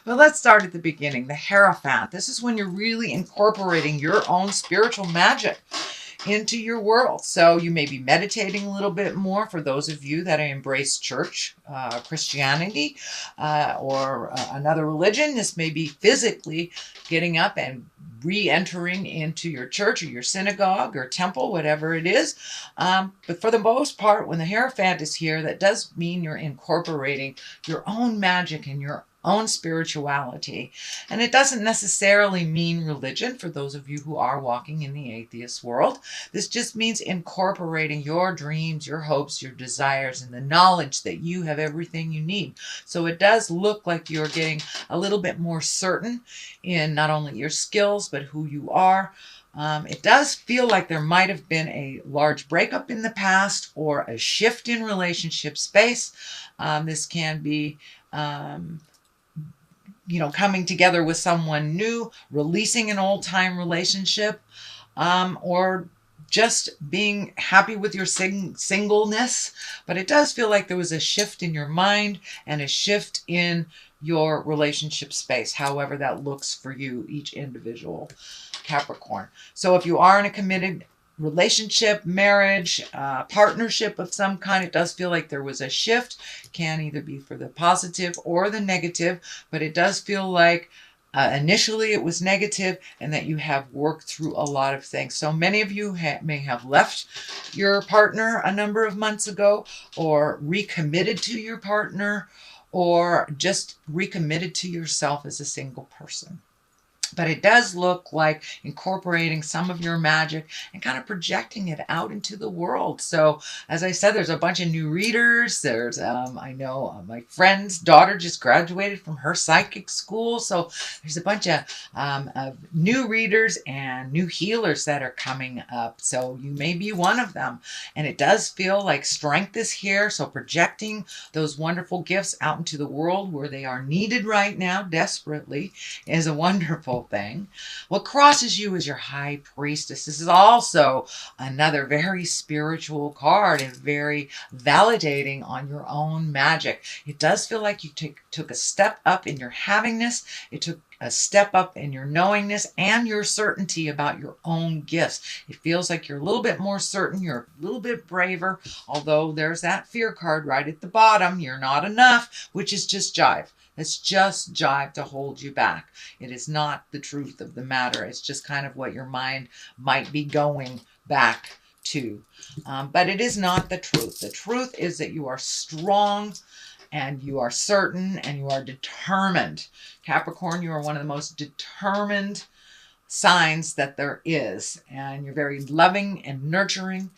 Well, let's start at the beginning. The Hierophant. This is when you're really incorporating your own spiritual magic into your world. So you may be meditating a little bit more for those of you that embrace church, Christianity, or another religion. This may be physically getting up and re-entering into your church or your synagogue or temple, whatever it is. But for the most part, when the Hierophant is here, that does mean you're incorporating your own magic and your own spirituality. And it doesn't necessarily mean religion for those of you who are walking in the atheist world. This just means incorporating your dreams, your hopes, your desires, and the knowledge that you have everything you need. So it does look like you're getting a little bit more certain in not only your skills, but who you are. It does feel like there might have been a large breakup in the past or a shift in relationship space. This can be coming together with someone new, releasing an old-time relationship, or just being happy with your singleness. But it does feel like there was a shift in your mind and a shift in your relationship space, however that looks for you, each individual Capricorn. So if you are in a committed relationship, marriage, partnership of some kind, it does feel like there was a shift. Can either be for the positive or the negative, but it does feel like initially it was negative and that you have worked through a lot of things. So many of you may have left your partner a number of months ago, or recommitted to your partner, or just recommitted to yourself as a single person. But it does look like incorporating some of your magic and kind of projecting it out into the world. So as I said, there's a bunch of new readers. There's, I know my friend's daughter just graduated from her psychic school. So there's a bunch of new readers and new healers that are coming up. So you may be one of them. And it does feel like strength is here. So projecting those wonderful gifts out into the world where they are needed right now desperately is a wonderful thing. What crosses you is your High Priestess. This is also another very spiritual card and very validating on your own magic. It does feel like you took a step up in your havingness. It took a step up in your knowingness and your certainty about your own gifts. It feels like you're a little bit more certain. You're a little bit braver, although there's that fear card right at the bottom. You're not enough, which is just jive. It's just jive to hold you back. It is not the truth of the matter. It's just kind of what your mind might be going back to. But it is not the truth. The truth is that you are strong and you are certain and you are determined. Capricorn, you are one of the most determined signs that there is. And you're very loving and nurturing.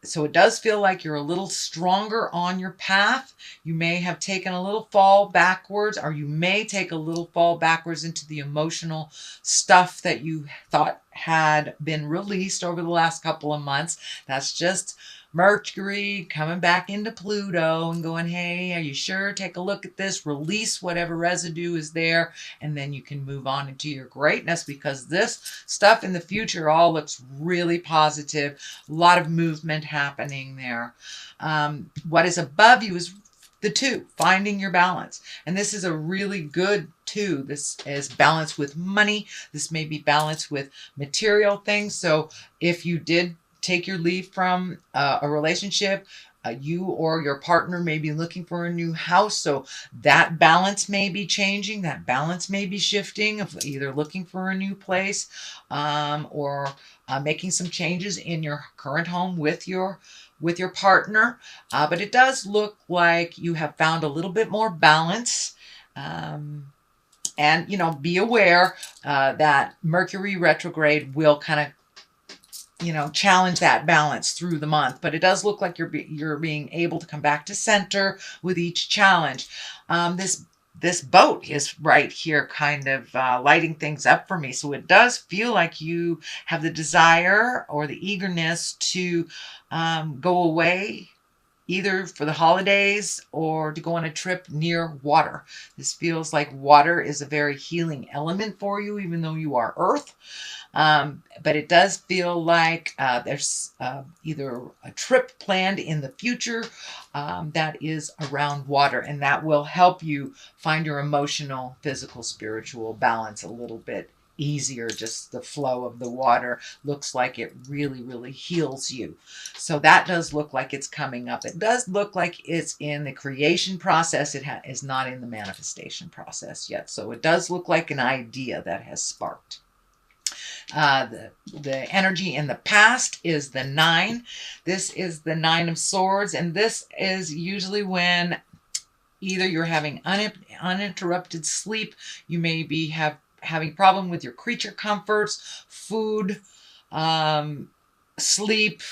So it does feel like you're a little stronger on your path. You may have taken a little fall backwards, or you may take a little fall backwards into the emotional stuff that you thought had been released over the last couple of months. That's just Mercury coming back into Pluto and going, hey, are you sure? Take a look at this, release whatever residue is there, and then you can move on into your greatness, because this stuff in the future all looks really positive. A lot of movement happening there. What is above you is the 2, finding your balance. And this is a really good 2. This is balance with money. This may be balance with material things. So if you did take your leave from a relationship, you or your partner may be looking for a new house. So that balance may be changing. That balance may be shifting, of either looking for a new place or making some changes in your current home with your partner. But it does look like you have found a little bit more balance. And, be aware that Mercury retrograde will kind of challenge that balance through the month. But it does look like you're being able to come back to center with each challenge. This boat is right here kind of lighting things up for me. So it does feel like you have the desire or the eagerness to go away either for the holidays or to go on a trip near water. This feels like water is a very healing element for you, even though you are earth. But it does feel like there's either a trip planned in the future that is around water, and that will help you find your emotional, physical, spiritual balance a little bit easier. Just the flow of the water looks like it really, really heals you. So that does look like it's coming up. It does look like it's in the creation process. It is not in the manifestation process yet. So it does look like an idea that has sparked. The energy in the past is the 9. This is the 9 of Swords, and this is usually when either you're having uninterrupted sleep, you may be having problem with your creature comforts, food, sleep,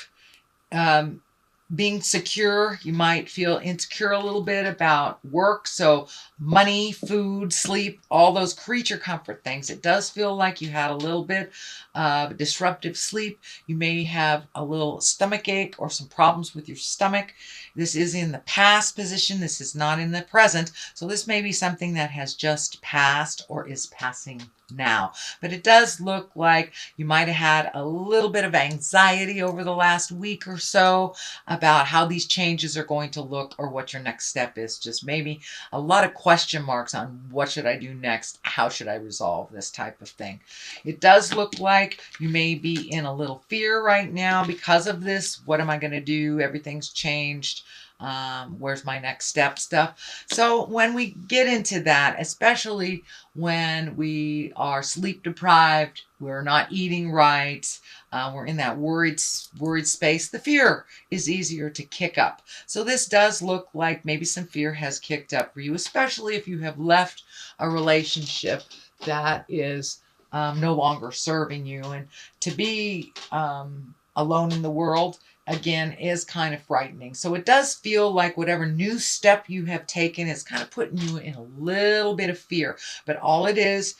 being secure. You might feel insecure a little bit about work. So money, food, sleep, all those creature comfort things. It does feel like you had a little bit of disruptive sleep. You may have a little stomach ache or some problems with your stomach. This is in the past position. This is not in the present. So this may be something that has just passed or is passing now. But it does look like you might have had a little bit of anxiety over the last week or so about how these changes are going to look or what your next step is. Just maybe a lot of question marks on what should I do next? How should I resolve this type of thing? It does look like you may be in a little fear right now because of this. What am I going to do? Everything's changed. Where's my next step stuff? So when we get into that, especially when we are sleep deprived, we're not eating right, we're in that worried space, the fear is easier to kick up. So this does look like maybe some fear has kicked up for you, especially if you have left a relationship that is no longer serving you. And to be alone in the world, again, is kind of frightening. So it does feel like whatever new step you have taken is kind of putting you in a little bit of fear. But all it is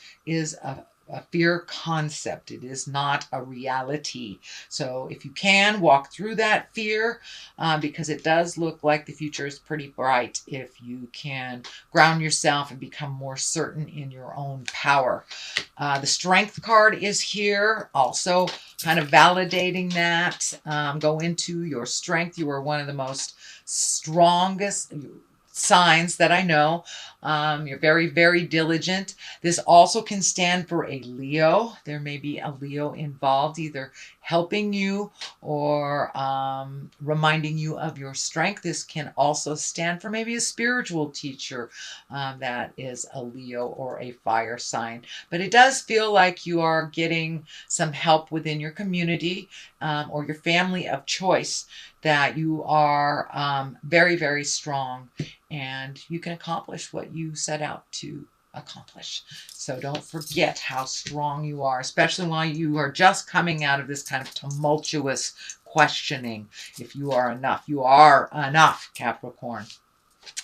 a fear concept. It is not a reality. So if you can, walk through that fear because it does look like the future is pretty bright if you can ground yourself and become more certain in your own power. The Strength card is here, also kind of validating that. Go into your strength. You are one of the most strongest signs that I know. You're very, very diligent. This also can stand for a Leo. There may be a Leo involved, either helping you or reminding you of your strength. This can also stand for maybe a spiritual teacher that is a Leo or a fire sign. But it does feel like you are getting some help within your community or your family of choice, that you are very, very strong and you can accomplish what you set out to accomplish. So don't forget how strong you are, especially while you are just coming out of this kind of tumultuous questioning. If you are enough, you are enough, Capricorn.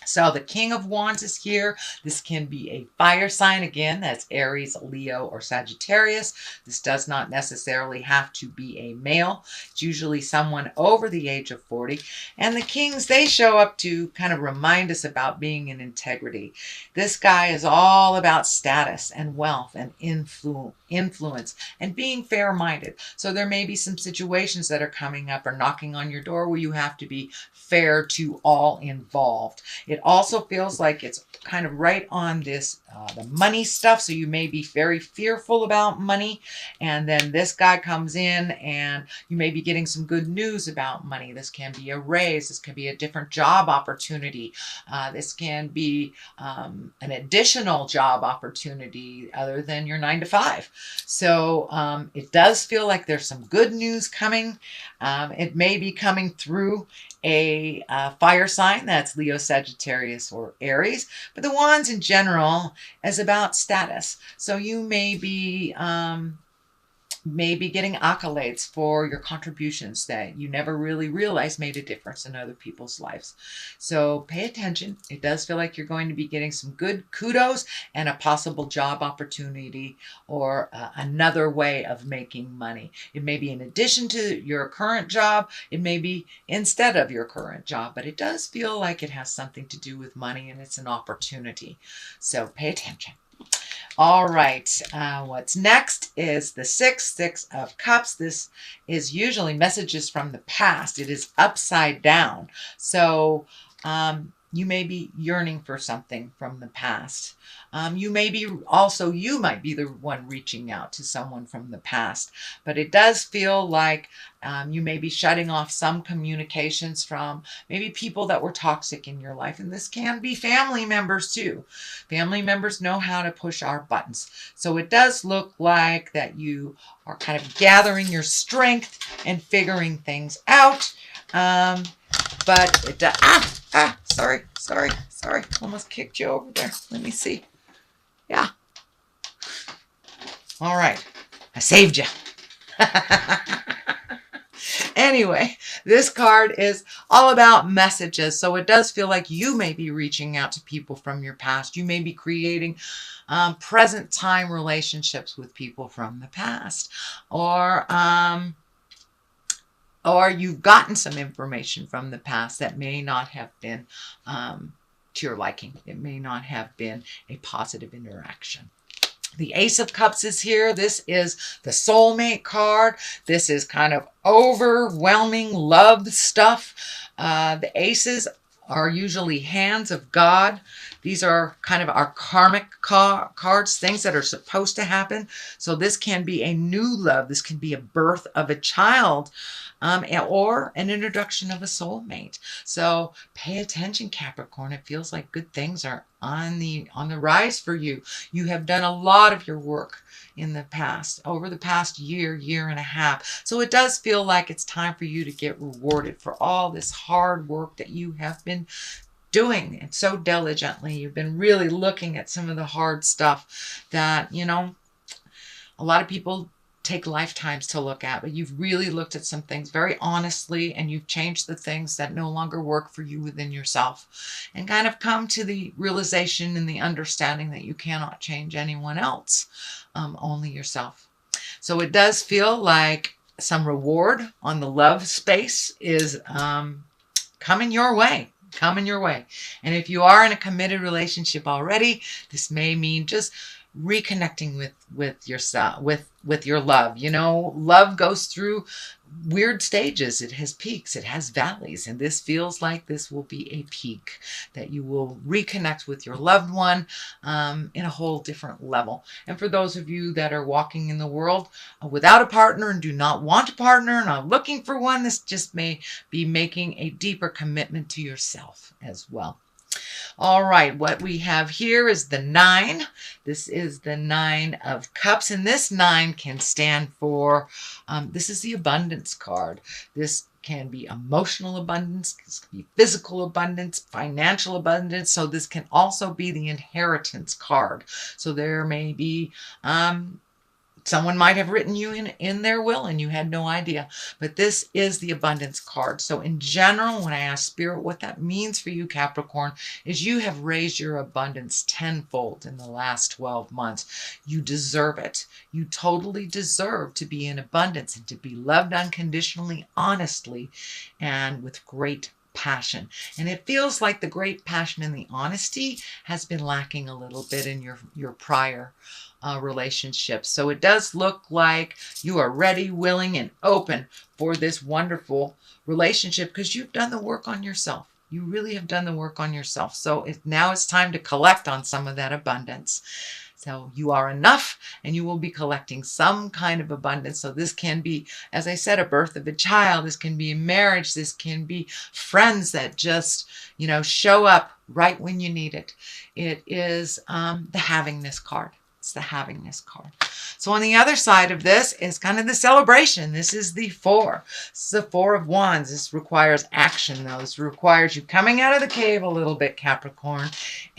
So the King of Wands is here. This can be a fire sign. Again, that's Aries, Leo, or Sagittarius. This does not necessarily have to be a male. It's usually someone over the age of 40. And the Kings, they show up to kind of remind us about being in integrity. This guy is all about status and wealth and influence and being fair-minded. So there may be some situations that are coming up or knocking on your door where you have to be fair to all involved. It also feels like it's kind of right on this, the money stuff. So you may be very fearful about money. And then this guy comes in and you may be getting some good news about money. This can be a raise. This can be a different job opportunity. This can be an additional job opportunity other than your 9-to-5. So it does feel like there's some good news coming. It may be coming through a fire sign, that's Leo, Sagittarius, or Aries. But the Wands in general is about status. So you may be maybe getting accolades for your contributions that you never really realized made a difference in other people's lives. So pay attention. It does feel like you're going to be getting some good kudos and a possible job opportunity, or another way of making money. It may be in addition to your current job. It may be instead of your current job, but it does feel like it has something to do with money, and it's an opportunity. So pay attention. All right, what's next is the Six of Cups. This is usually messages from the past. It is upside down. So you may be yearning for something from the past. You might be the one reaching out to someone from the past, but it does feel like you may be shutting off some communications from maybe people that were toxic in your life. And this can be family members too. Family members know how to push our buttons. So it does look like that you are kind of gathering your strength and figuring things out. But it does, sorry. Almost kicked you over there. Let me see. Yeah. All right. I saved you. Anyway, this card is all about messages. So it does feel like you may be reaching out to people from your past. You may be creating present time relationships with people from the past. Or you've gotten some information from the past that may not have been to your liking. It may not have been a positive interaction. The Ace of Cups is here. This is the soulmate card. This is kind of overwhelming love stuff. The aces are usually hands of God. These are kind of our karmic cards, things that are supposed to happen. So this can be a new love. This can be a birth of a child, or an introduction of a soulmate. So pay attention, Capricorn. It feels like good things are on the rise for you. You have done a lot of your work in the past, over the past year and a half. So it does feel like it's time for you to get rewarded for all this hard work that you have been doing it so diligently. You've been really looking at some of the hard stuff that, you know, a lot of people take lifetimes to look at, but you've really looked at some things very honestly, and you've changed the things that no longer work for you within yourself, and kind of come to the realization and the understanding that you cannot change anyone else, only yourself. So it does feel like some reward on the love space is coming your way. And if you are in a committed relationship already, this may mean just reconnecting with yourself, with your love. You know, love goes through weird stages. It has peaks, it has valleys, and this feels like this will be a peak, that you will reconnect with your loved one in a whole different level. And for those of you that are walking in the world without a partner and do not want a partner and are looking for one, this just may be making a deeper commitment to yourself as well. All right, what we have here is the 9. This is the 9 of Cups, and this 9 can stand for, this is the abundance card. This can be emotional abundance, this can be physical abundance, financial abundance. So this can also be the inheritance card. So there may be, someone might have written you in their will and you had no idea, but this is the abundance card. So in general, when I ask Spirit what that means for you, Capricorn, is you have raised your abundance tenfold in the last 12 months. You deserve it. You totally deserve to be in abundance and to be loved unconditionally, honestly, and with great passion. And it feels like the great passion and the honesty has been lacking a little bit in your prior relationships. So it does look like you are ready, willing, and open for this wonderful relationship because you've done the work on yourself. You really have done the work on yourself. So now it's time to collect on some of that abundance. So you are enough, and you will be collecting some kind of abundance. So this can be, as I said, a birth of a child. This can be a marriage. This can be friends that just, you know, show up right when you need it. It is the havingness card. It's the havingness card. So on the other side of this is kind of the celebration. This is the Four. This is the Four of Wands. This requires action, though. This requires you coming out of the cave a little bit, Capricorn,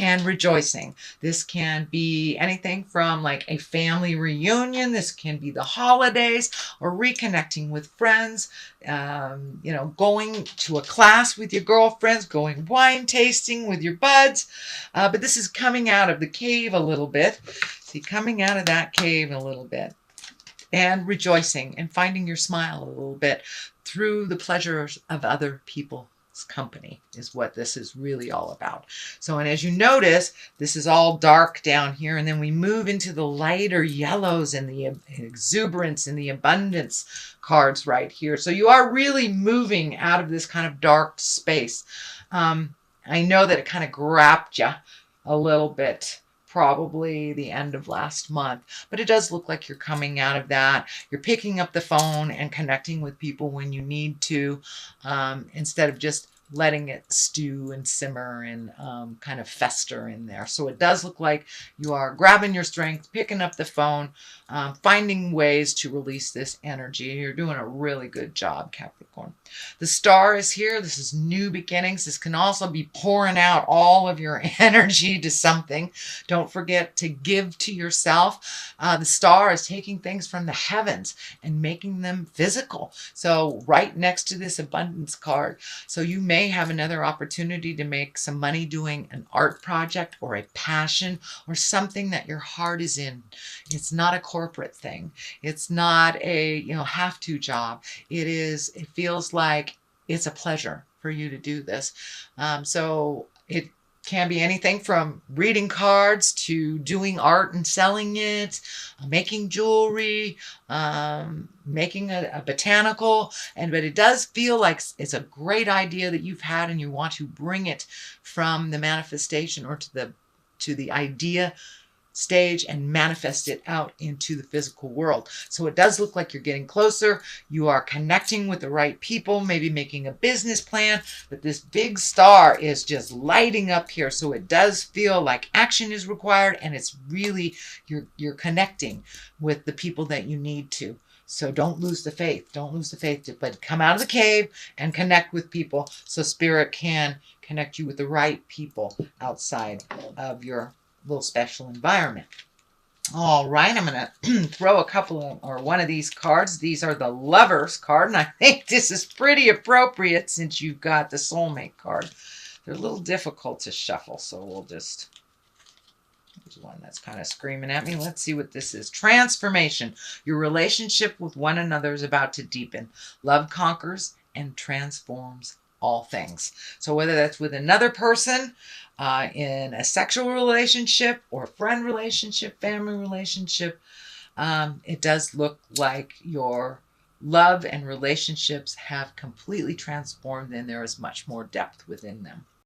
and rejoicing. This can be anything from like a family reunion. This can be the holidays or reconnecting with friends. Going to a class with your girlfriends, going wine tasting with your buds. But this is coming out of the cave a little bit. See, coming out of that cave a little bit and rejoicing and finding your smile a little bit through the pleasures of other people's company is what this is really all about. So, and as you notice, this is all dark down here, and then we move into the lighter yellows and the exuberance and the abundance cards right here. So you are really moving out of this kind of dark space. I know that it kind of grabbed you a little bit, probably the end of last month, but it does look like you're coming out of that. You're picking up the phone and connecting with people when you need to, instead of just letting it stew and simmer and kind of fester in there. So it does look like you are grabbing your strength, picking up the phone, finding ways to release this energy. You're doing a really good job, Capricorn. The Star is here. This is new beginnings. This can also be pouring out all of your energy to something. Don't forget to give to yourself. The Star is taking things from the heavens and making them physical. So right next to this abundance card. So you may have another opportunity to make some money doing an art project or a passion or something that your heart is in. It's not a corporate thing. It's not a have-to job. It feels like it's a pleasure for you to do this. So it can be anything from reading cards to doing art and selling it, making jewelry, making a botanical. But it does feel like it's a great idea that you've had and you want to bring it from the manifestation or to the idea stage and manifest it out into the physical world. So it does look like you're getting closer. You are connecting with the right people, maybe making a business plan, but this big star is just lighting up here. So it does feel like action is required, and it's really, you're connecting with the people that you need to. So don't lose the faith. Don't lose the faith, but come out of the cave and connect with people so Spirit can connect you with the right people outside of your little special environment. All right, I'm going to throw a couple or one of these cards. These are the Lovers card, and I think this is pretty appropriate since you've got the Soulmate card. They're a little difficult to shuffle, so we'll just... There's one that's kind of screaming at me. Let's see what this is. Transformation. Your relationship with one another is about to deepen. Love conquers and transforms all things. So whether that's with another person, in a sexual relationship or friend relationship, family relationship, it does look like your love and relationships have completely transformed and there is much more depth within them.